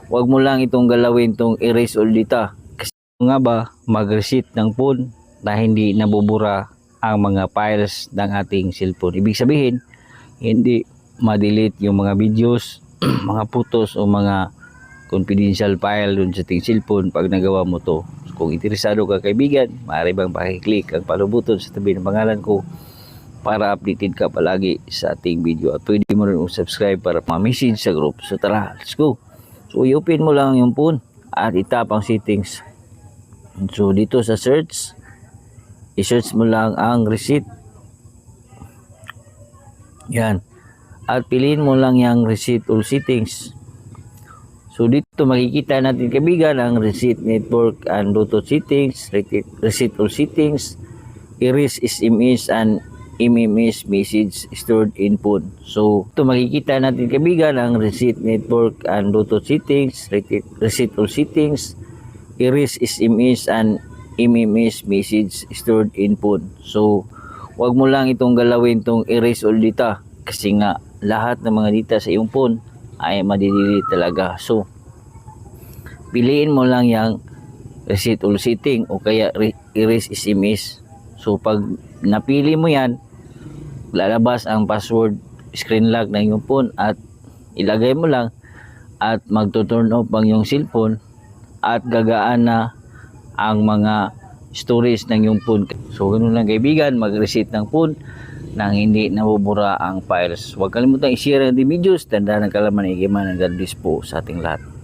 Huwag mo lang itong galawin itong erase all data. Kasi nga ba mag-reset ng phone na hindi nabubura ang mga files ng ating cellphone. Ibig sabihin, hindi ma-delete yung mga videos, mga photos o mga confidential file dun sa ating cellphone pag nagawa mo to. Kung interesado ka kaibigan, maaari bang pakiclick ang follow button sa tabi ng pangalan ko para updated ka palagi sa ating video. At pwede mo rin subscribe para ma-message sa group. So tara, let's go. So i-open mo lang yung phone at itap ang settings. So dito sa search, i-search mo lang ang reset. Yan. At piliin mo lang yung reset all settings. So dito makikita natin kaibigan ang reset network and Bluetooth settings, reset all settings, erase SMS and MMS message stored in phone. So ito makikita natin kaibigan ang reset network and Bluetooth settings, reset all settings, erase SMS and MMS message stored in phone. So wag mo lang itong galawin itong erase all data kasi nga lahat ng mga data sa iyong phone ay madidelete talaga. So piliin mo lang yung reset all setting o kaya erase SMS. So pag napili mo yan, lalabas ang password screen lock ng iyong phone at ilagay mo lang at magto-turn off ang iyong cellphone at gagaan na ang mga storage ng iyong phone. So ganoon lang kaibigan, mag-reset ng phone nang hindi nabubura ang files. Huwag kalimutan i-share ang videos. Tandaan ang kalaman, igiman ang God bless po sa ating lahat.